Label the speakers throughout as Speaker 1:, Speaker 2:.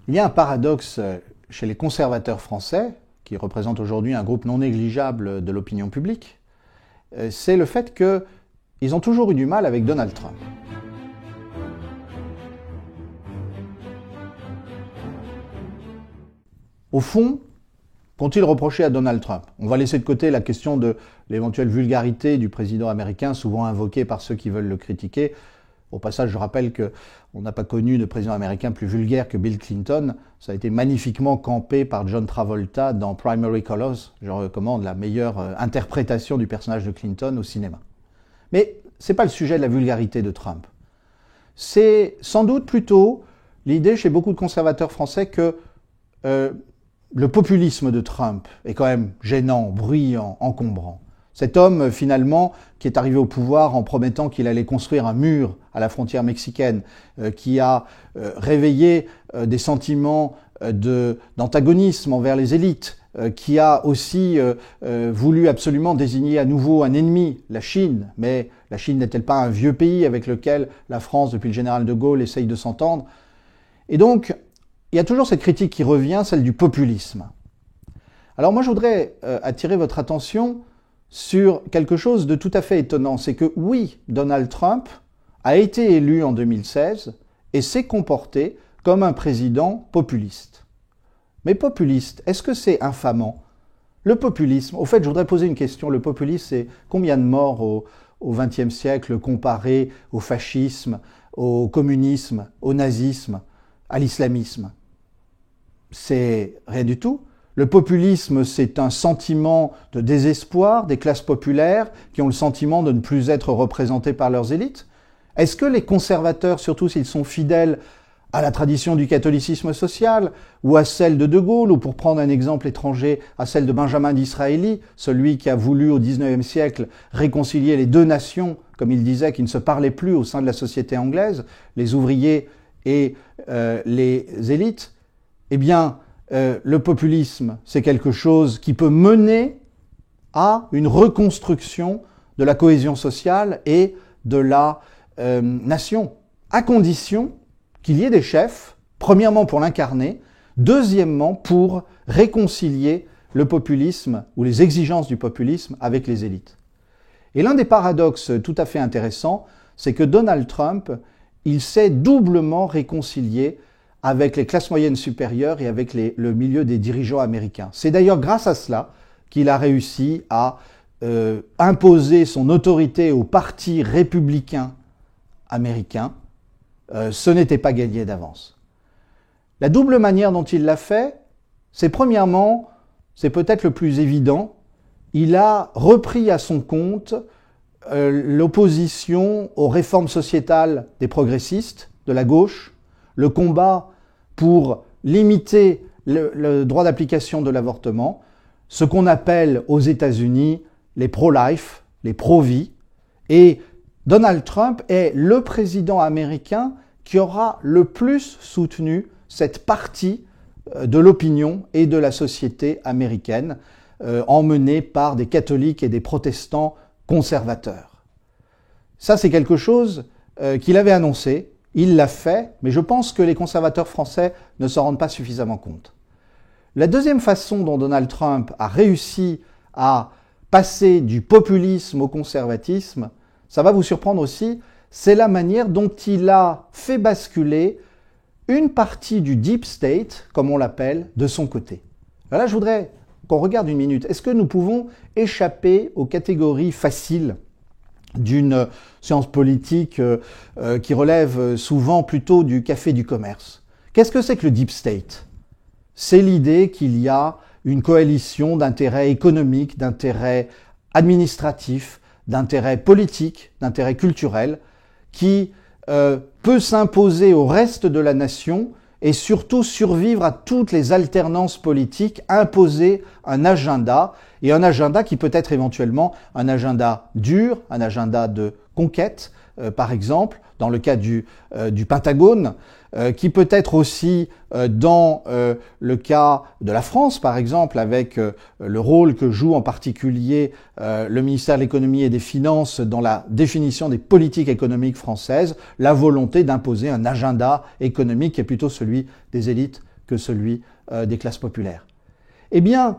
Speaker 1: Il y a un paradoxe chez les conservateurs français, qui représentent aujourd'hui un groupe non négligeable de l'opinion publique, c'est le fait qu'ils ont toujours eu du mal avec Donald Trump. Au fond, qu'ont-ils reproché à Donald Trump? On va laisser de côté la question de l'éventuelle vulgarité du président américain, souvent invoquée par ceux qui veulent le critiquer. Au passage, je rappelle qu'on n'a pas connu de président américain plus vulgaire que Bill Clinton. Ça a été magnifiquement campé par John Travolta dans Primary Colors. Je recommande la meilleure interprétation du personnage de Clinton au cinéma. Mais ce n'est pas le sujet de la vulgarité de Trump. C'est sans doute plutôt l'idée chez beaucoup de conservateurs français que le populisme de Trump est quand même gênant, bruyant, encombrant. Cet homme, finalement, qui est arrivé au pouvoir en promettant qu'il allait construire un mur à la frontière mexicaine, qui a réveillé des sentiments d'antagonisme envers les élites, qui a aussi voulu absolument désigner à nouveau un ennemi, la Chine. Mais la Chine n'est-elle pas un vieux pays avec lequel la France, depuis le général de Gaulle, essaye de s'entendre? Et donc, il y a toujours cette critique qui revient, celle du populisme. Alors moi, je voudrais attirer votre attention sur quelque chose de tout à fait étonnant. C'est que oui, Donald Trump a été élu en 2016 et s'est comporté comme un président populiste. Mais populiste, est-ce que c'est infamant? Le populisme, au fait, je voudrais poser une question. Le populisme, c'est combien de morts au XXe siècle comparé au fascisme, au communisme, au nazisme, à l'islamisme? C'est rien du tout. Le populisme, c'est un sentiment de désespoir des classes populaires qui ont le sentiment de ne plus être représentées par leurs élites. Est-ce que les conservateurs, surtout s'ils sont fidèles à la tradition du catholicisme social, ou à celle de De Gaulle, ou pour prendre un exemple étranger, à celle de Benjamin Disraeli, celui qui a voulu au XIXe siècle réconcilier les deux nations, comme il disait, qui ne se parlaient plus au sein de la société anglaise, les ouvriers et les élites, eh bien, le populisme, c'est quelque chose qui peut mener à une reconstruction de la cohésion sociale et de la nation, à condition qu'il y ait des chefs, premièrement pour l'incarner, deuxièmement pour réconcilier le populisme ou les exigences du populisme avec les élites. Et l'un des paradoxes tout à fait intéressants, c'est que Donald Trump, il s'est doublement réconcilié avec les classes moyennes supérieures et avec le milieu des dirigeants américains. C'est d'ailleurs grâce à cela qu'il a réussi à imposer son autorité au Parti républicain américain. Ce n'était pas gagné d'avance. La double manière dont il l'a fait, c'est premièrement, c'est peut-être le plus évident, il a repris à son compte l'opposition aux réformes sociétales des progressistes, de la gauche, le combat pour limiter le droit d'application de l'avortement, ce qu'on appelle aux États-Unis les pro-life, les pro-vie. Et Donald Trump est le président américain qui aura le plus soutenu cette partie de l'opinion et de la société américaine, emmenée par des catholiques et des protestants conservateurs. Ça, c'est quelque chose qu'il avait annoncé. Il l'a fait, mais je pense que les conservateurs français ne s'en rendent pas suffisamment compte. La deuxième façon dont Donald Trump a réussi à passer du populisme au conservatisme, ça va vous surprendre aussi, c'est la manière dont il a fait basculer une partie du deep state, comme on l'appelle, de son côté. Alors là, je voudrais qu'on regarde une minute. Est-ce que nous pouvons échapper aux catégories faciles d'une science politique qui relève souvent plutôt du café du commerce? Qu'est-ce que c'est que le deep state? C'est l'idée qu'il y a une coalition d'intérêts économiques, d'intérêts administratifs, d'intérêts politiques, d'intérêts culturels, qui peut s'imposer au reste de la nation et surtout survivre à toutes les alternances politiques, imposer un agenda, et un agenda qui peut être éventuellement un agenda dur, un agenda de conquête, par exemple, dans le cas du Pentagone, qui peut être aussi dans le cas de la France, par exemple, avec le rôle que joue en particulier le ministère de l'économie et des finances dans la définition des politiques économiques françaises, la volonté d'imposer un agenda économique qui est plutôt celui des élites que celui des classes populaires. Eh bien,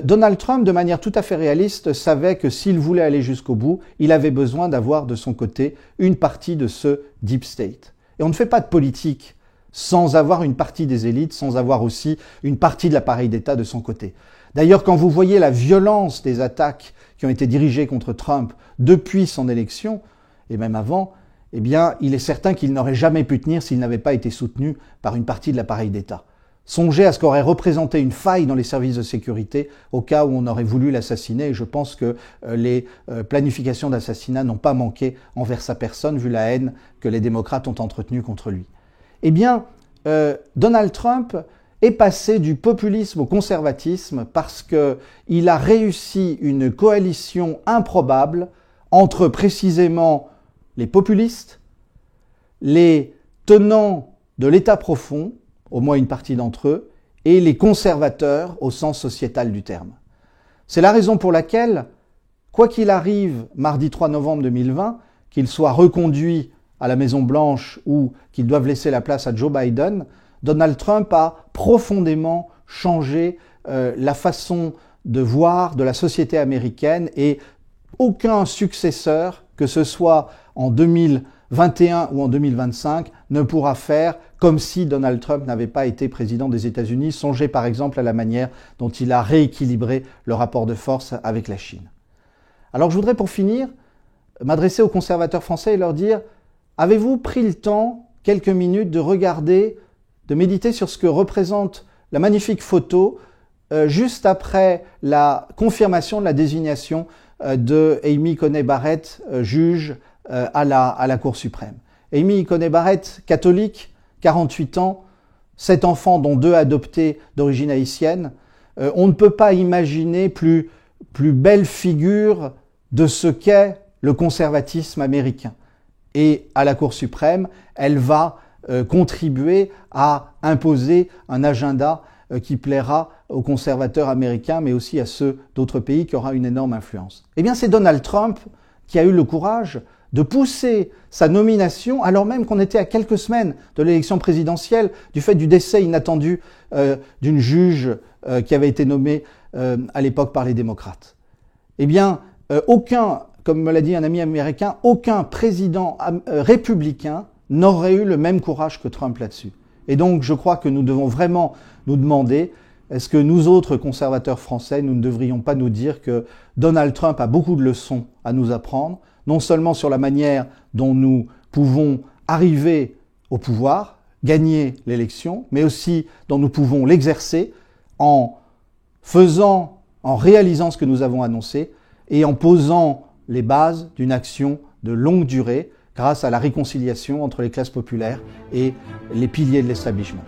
Speaker 1: Donald Trump, de manière tout à fait réaliste, savait que s'il voulait aller jusqu'au bout, il avait besoin d'avoir de son côté une partie de ce deep state. Et on ne fait pas de politique sans avoir une partie des élites, sans avoir aussi une partie de l'appareil d'État de son côté. D'ailleurs, quand vous voyez la violence des attaques qui ont été dirigées contre Trump depuis son élection, et même avant, eh bien, il est certain qu'il n'aurait jamais pu tenir s'il n'avait pas été soutenu par une partie de l'appareil d'État. Songez à ce qu'aurait représenté une faille dans les services de sécurité au cas où on aurait voulu l'assassiner, et je pense que les planifications d'assassinat n'ont pas manqué envers sa personne, vu la haine que les démocrates ont entretenue contre lui. Eh bien, Donald Trump est passé du populisme au conservatisme parce qu'il a réussi une coalition improbable entre précisément les populistes, les tenants de l'État profond, au moins une partie d'entre eux, et les conservateurs au sens sociétal du terme. C'est la raison pour laquelle, quoi qu'il arrive mardi 3 novembre 2020, qu'il soit reconduit à la Maison-Blanche ou qu'il doive laisser la place à Joe Biden, Donald Trump a profondément changé la façon de voir de la société américaine, et aucun successeur, que ce soit en 2021 ou en 2025, ne pourra faire comme si Donald Trump n'avait pas été président des États-Unis. Songez par exemple à la manière dont il a rééquilibré le rapport de force avec la Chine. Alors je voudrais pour finir m'adresser aux conservateurs français et leur dire: avez-vous pris le temps, quelques minutes, de regarder, de méditer sur ce que représente la magnifique photo juste après la confirmation de la désignation de Amy Coney Barrett, juge à la Cour suprême. Amy Coney Barrett, catholique, 48 ans, 7 enfants dont 2 adoptés d'origine haïtienne. On ne peut pas imaginer plus belle figure de ce qu'est le conservatisme américain. Et à la Cour suprême, elle va contribuer à imposer un agenda qui plaira aux conservateurs américains, mais aussi à ceux d'autres pays, qui aura une énorme influence. Eh bien, c'est Donald Trump qui a eu le courage de pousser sa nomination, alors même qu'on était à quelques semaines de l'élection présidentielle, du fait du décès inattendu d'une juge qui avait été nommée à l'époque par les démocrates. Eh bien, comme me l'a dit un ami américain, aucun président républicain n'aurait eu le même courage que Trump là-dessus. Et donc, je crois que nous devons vraiment nous demander, est-ce que nous autres conservateurs français, nous ne devrions pas nous dire que Donald Trump a beaucoup de leçons à nous apprendre, non seulement sur la manière dont nous pouvons arriver au pouvoir, gagner l'élection, mais aussi dont nous pouvons l'exercer en réalisant ce que nous avons annoncé et en posant les bases d'une action de longue durée grâce à la réconciliation entre les classes populaires et les piliers de l'establishment.